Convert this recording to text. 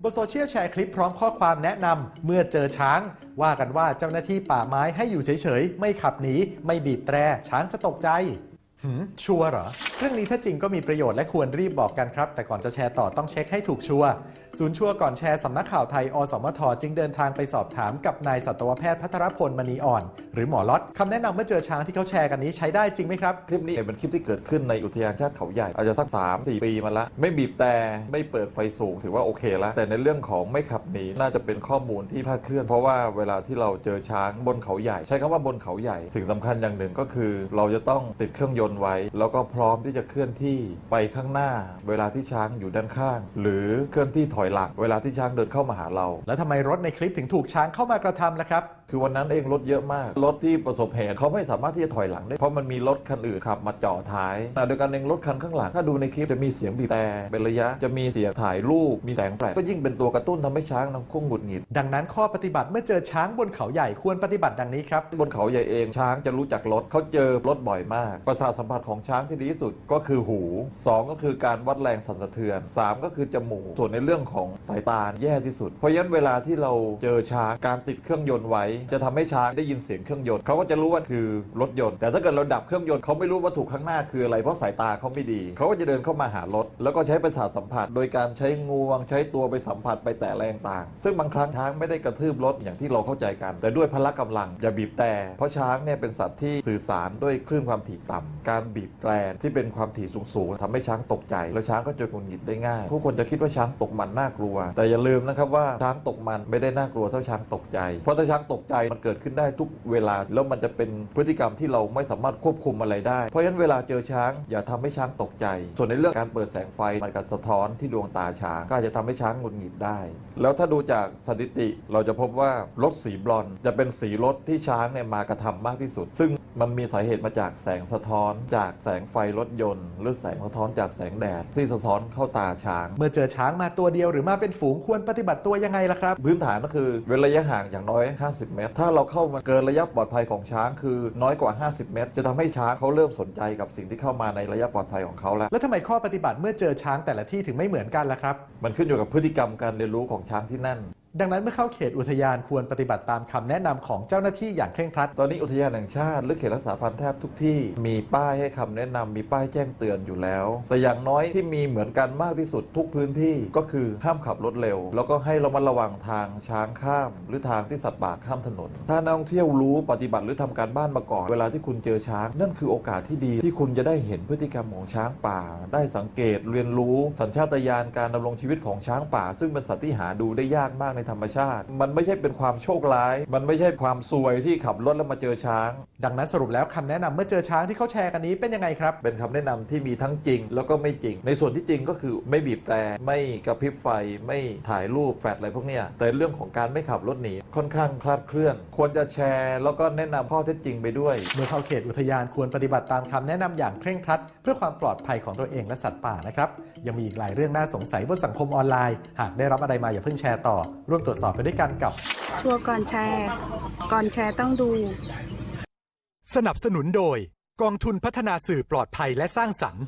บนโซเชียลแชร์คลิปพร้อมข้อความแนะนำเมื่อเจอช้างว่ากันว่าเจ้าหน้าที่ป่าไม้ให้อยู่เฉยๆไม่ขับหนีไม่บีบแตรช้างจะตกใจชัวร์เหรอเรื่องนี้ถ้าจริงก็มีประโยชน์และควรรีบบอกกันครับแต่ก่อนจะแชร์ต่อต้องเช็คให้ถูกชัวร์ศูนย์ชัวร์ก่อนแชร์สำนักข่าวไทยอสมทจึงเดินทางไปสอบถามกับนายสัตวแพทย์พัทรพลมณีอ่อนหรือหมอล็อตคำแนะนำเมื่อเจอช้างที่เขาแชร์กันนี้ใช้ได้จริงไหมครับคลิปนี้เป็นคลิปที่เกิดขึ้นในอุทยานชาติเขาใหญ่อาจจะสัก 3-4 ปีมาละไม่บีบแต่ไม่เปิดไฟสูงถือว่าโอเคแล้วแต่ในเรื่องของไม่ขับหนีน่าจะเป็นข้อมูลที่คลาดเคลื่อนเพราะว่าเวลาที่เราเจอช้างบนเขาใหญ่ใช้คำว่าบนเขาใหญ่สิ่งสำคัญอย่างหนึ่งก็คือเราจะต้องติดเครื่องยนต์ไว้แล้วก็พร้อมที่จะเคลื่อนที่ไปข้างหน้าเวลาที่ช้างอยู่ด้านข้างหรือเคลื่อนที่ถอยหลังเวลาที่ช้างเดินเข้ามาหาเราแล้วทำไมรถในคลิปถึงถูกช้างเข้ามากระทำล่ะครับคือวันนั้นเองรถเยอะมากรถที่ประสบเหตุเขาไม่สามารถที่จะถอยหลังได้เพราะมันมีรถคันอื่นขับมาจ่อท้ายโดยการเองรถคันข้างหลังถ้าดูในคลิปจะมีเสียงบีบแต่เป็นระยะจะมีเสียงถ่ายรูปมีแสงแฟลชก็ยิ่งเป็นตัวกระตุ้นทำให้ช้างทั้งคู่หงุดหงิดดังนั้นข้อปฏิบัติเมื่อเจอช้างบนเขาใหญ่ควรปฏิบัติดังนี้ครับบนเขาใหญ่เองช้างจะรู้จักรถเขาเจอรถบ่อยมากประสาทสัมผัสของช้างที่ดีที่สุดก็คือหู2ก็คือการวัดแรงสั่นสะเทือน3ก็คือจมูกส่วนในเรื่องของสายตาแย่ที่สุดเพราะฉะนั้นเวลาที่เราเจอช้างการติดเครื่องยนต์ไว้จะทำให้ช้างได้ยินเสียงเครื่องยนต์เขาก็จะรู้ว่าคือรถยนต์แต่ถ้าเกิดเราดับเครื่องยนต์เขาไม่รู้วัตถุข้างหน้าคืออะไรเพราะสายตาเขาไม่ดีเขาก็จะเดินเข้ามาหารถแล้วก็ใช้ประสาทสัมผัสโดยการใช้งวงใช้ตัวไปสัมผัสไปแตะแรงต่างซึ่งบางครั้งช้างไม่ได้กระทืบรถอย่างที่เราเข้าใจกันแต่ด้วยพละกำลังอย่าบีบแต่เพราะช้างเนี่ยเป็นสัตว์ที่สื่อสารด้วยคลื่นความถี่ต่ำการบีบแตรที่เป็นความถี่สูงๆทำให้ช้างตกใจแล้วช้างก็จะหงุดหงิดได้ง่ายผู้คนจะคิดว่าช้างตกมันน่ากลัวแต่อย่าลืมนะครับว่าช้างตกมันไม่ได้น่ากลัวเท่าช้างตกใจเพราะถ้าช้างตกใจมันเกิดขึ้นได้ทุกเวลาแล้วมันจะเป็นพฤติกรรมที่เราไม่สามารถควบคุมอะไรได้เพราะฉะนั้นเวลาเจอช้างอย่าทำให้ช้างตกใจส่วนในเรื่องการเปิดแสงไฟมันก็สะท้อนที่ดวงตาช้างก็อาจจะทำให้ช้างหงุดหงิดได้แล้วถ้าดูจากสถิติเราจะพบว่ารถสีบลอนด์จะเป็นสีรถที่ช้างเนี่ยมากระทำมากที่สุดซึ่งมันมีสาเหตุมาจากแสงสะท้อนจากแสงไฟรถยนต์หรือแสงสะท้อนจากแสงแดดที่สะท้อนเข้าตาช้างเมื่อเจอช้างมาตัวเดียวหรือมาเป็นฝูงควรปฏิบัติตัวยังไงล่ะครับพื้นฐานก็คือเว้นระยะห่างอย่างน้อย50 เมตรถ้าเราเข้ามาเกินระยะปลอดภัยของช้างคือน้อยกว่า50 เมตรจะทำให้ช้างเขาเริ่มสนใจกับสิ่งที่เข้ามาในระยะปลอดภัยของเขาแล้วทำไมข้อปฏิบัติเมื่อเจอช้างแต่ละที่ถึงไม่เหมือนกันล่ะครับมันขึ้นอยู่กับพฤติกรรมการเรียนรู้ของช้างที่นั่นดังนั้นเมื่อเข้าเขตอุทยานควรปฏิบัติตามคำแนะนำของเจ้าหน้าที่อย่างเคร่งครัดตอนนี้อุทยานแห่งชาติหรือเขตรักษาพันธุ์แทบทุกที่มีป้ายให้คำแนะนำมีป้ายแจ้งเตือนอยู่แล้วแต่อย่างน้อยที่มีเหมือนกันมากที่สุดทุกพื้นที่ก็คือห้ามขับรถเร็วแล้วก็ให้ระมัดระวังทางช้างข้ามหรือทางที่สัตว์ป่าข้ามถนนถ้านักท่องเที่ยวรู้ปฏิบัติหรือทำการบ้านมาก่อนเวลาที่คุณเจอช้างนั่นคือโอกาสที่ดีที่คุณจะได้เห็นพฤติกรรมของช้างป่าได้สังเกตเรียนรู้สัญชาตญาณการดำรงชีวิตของช้างป่าซึ่งเป็นสัตว์ที่หาดูได้ยากมากในธรรมชาติมันไม่ใช่เป็นความโชคร้ายมันไม่ใช่ความซวยที่ขับรถแล้วมาเจอช้างดังนั้นสรุปแล้วคำแนะนำเมื่อเจอช้างที่เขาแชร์กันนี้เป็นยังไงครับเป็นคำแนะนำที่มีทั้งจริงแล้วก็ไม่จริงในส่วนที่จริงก็คือไม่บีบแตรไม่กระพริบไฟไม่ถ่ายรูปแฟลชอะไรพวกนี้แต่เรื่องของการไม่ขับรถหนีค่อนข้างคลาดเคลื่อนควรจะแชร์แล้วก็แนะนำข้อเท็จจริงไปด้วยเมื่อเข้าเขตอุทยานควรปฏิบัติตามคำแนะนำอย่างเคร่งครัดเพื่อความปลอดภัยของตัวเองและสัตว์ป่านะครับยังมีอีกหลายเรื่องน่าสงสัยบนสังคมออนไลน์หากได้รับอะไรมาอย่าเพิ่งแชร์ต่อร่วมตรวจสอบไปด้วยกันกับชัวร์ก่อนแชร์ต้องดูสนับสนุนโดยกองทุนพัฒนาสื่อปลอดภัยและสร้างสรรค์